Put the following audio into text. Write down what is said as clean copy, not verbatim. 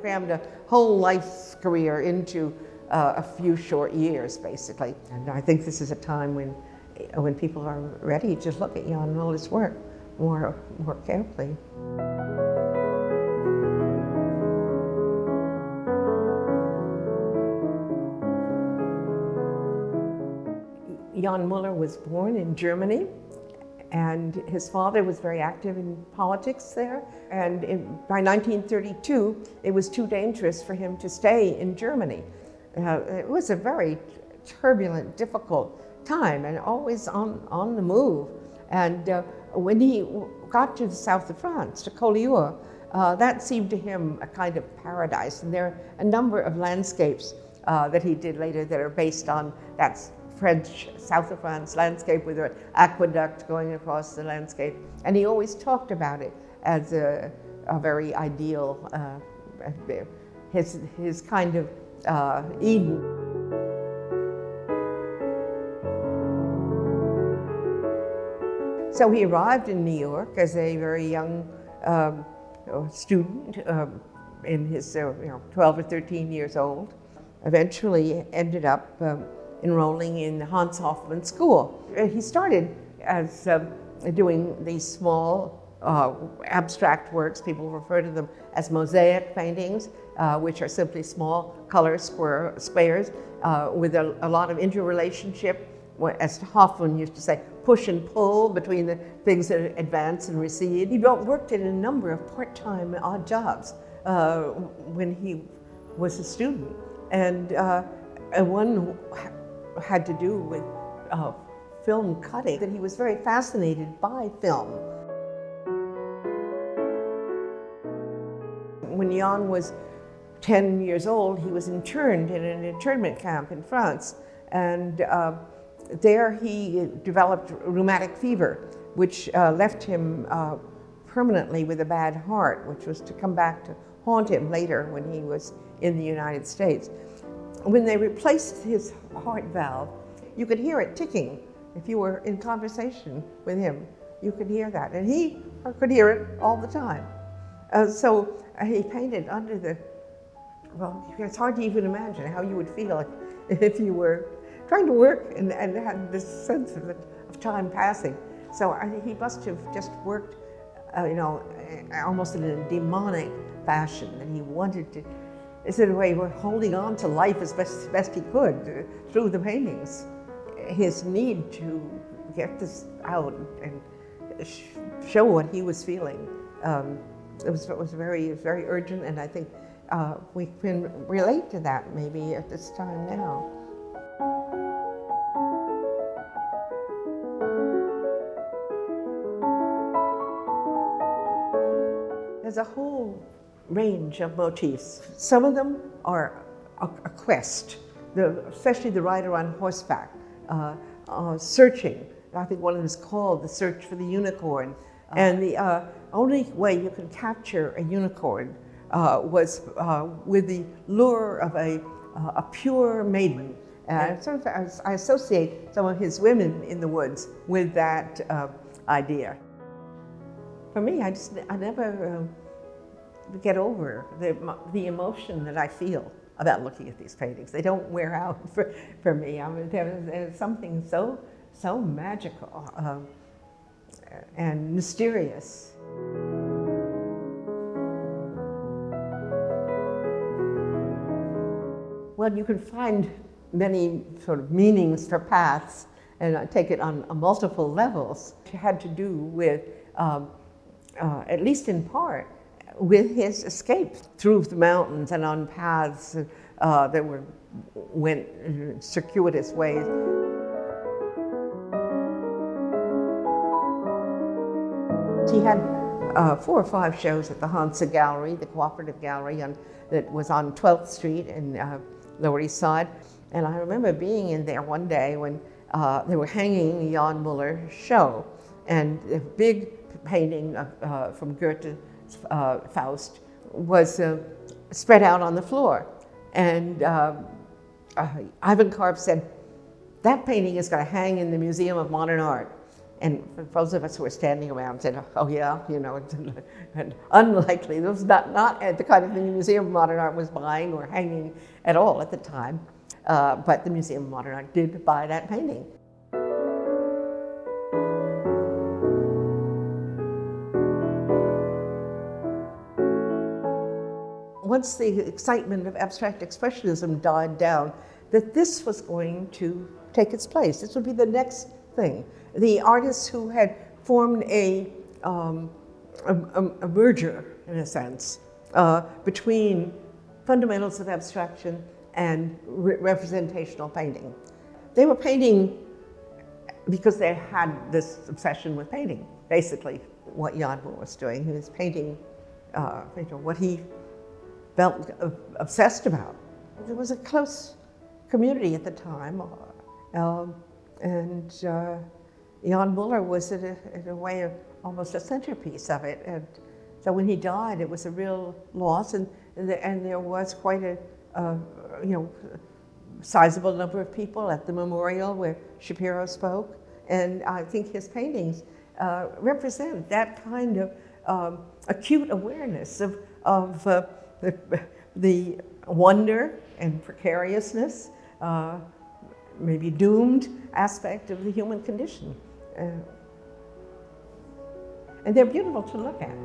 crammed a whole life's career into a few short years, basically. And I think this is a time when people are ready to look at Jan Müller's work more carefully. Jan Müller was born in Germany, and his father was very active in politics there. And by 1932, it was too dangerous for him to stay in Germany. It was a very turbulent, difficult time, and always on the move. And when he got to the south of France, to Collioure, that seemed to him a kind of paradise. And there are a number of landscapes that he did later that are based on that French south of France landscape with an aqueduct going across the landscape. And he always talked about it as a very ideal, his kind of Eden. So he arrived in New York as a very young student, in his 12 or 13 years old. Eventually ended up enrolling in the Hans Hofmann school. He started as doing these small abstract works. People refer to them as mosaic paintings, which are simply small color squares with a lot of interrelationship, as Hofmann used to say, push and pull between the things that advance and recede. He worked in a number of part-time odd jobs when he was a student, and one had to do with film cutting, that he was very fascinated by film. When Jan was 10 years old, he was interned in an internment camp in France, and there he developed rheumatic fever, which left him permanently with a bad heart, which was to come back to haunt him later when he was in the United States. When they replaced his heart valve, you could hear it ticking. If you were in conversation with him, you could hear that. And he could hear it all the time. So he painted under the, well, it's hard to even imagine how you would feel if you were trying to work and had this sense of time passing. So he must have just worked, almost in a demonic fashion, and he wanted to, in a way, holding on to life as best he could through the paintings. His need to get this out and show what he was feeling, it was very urgent, and I think we can relate to that maybe at this time now. There's a whole range of motifs. Some of them are a quest, especially the rider on horseback, searching. I think one of them is called The Search for the Unicorn. And the only way you can capture a unicorn was with the lure of a pure maiden. Sort of, I associate some of his women in the woods with that idea. For me, I never get over the emotion that I feel about looking at these paintings. They don't wear out for me. I mean, there's something so magical and mysterious. Well, you can find many sort of meanings for paths, and I take it on multiple levels. It had to do with, at least in part, with his escape through the mountains and on paths that went circuitous ways. He had 4 or 5 shows at the Hansa Gallery, the cooperative gallery that was on 12th Street in Lower East Side. And I remember being in there one day when they were hanging the Jan Müller show, and a big painting from Goethe's Faust was spread out on the floor. And Ivan Karp said, "That painting is going to hang in the Museum of Modern Art." And for those of us who were standing around said, oh yeah, you know, and unlikely. It was not the kind of thing the Museum of Modern Art was buying or hanging at all at the time. But the Museum of Modern Art did buy that painting. Once the excitement of abstract expressionism died down, that this was going to take its place. This would be the next thing. The artists who had formed a merger, in a sense, between fundamentals of abstraction and representational painting. They were painting because they had this obsession with painting, basically what Jan Müller was doing. He was painting what he felt obsessed about. There was a close community at the time, and Jan Müller was in a way almost a centerpiece of it. And so when he died, it was a real loss, and there was quite a sizable number of people at the memorial where Shapiro spoke. And I think his paintings represent that kind of acute awareness of the wonder and precariousness, maybe doomed aspect of the human condition. And they're beautiful to look at.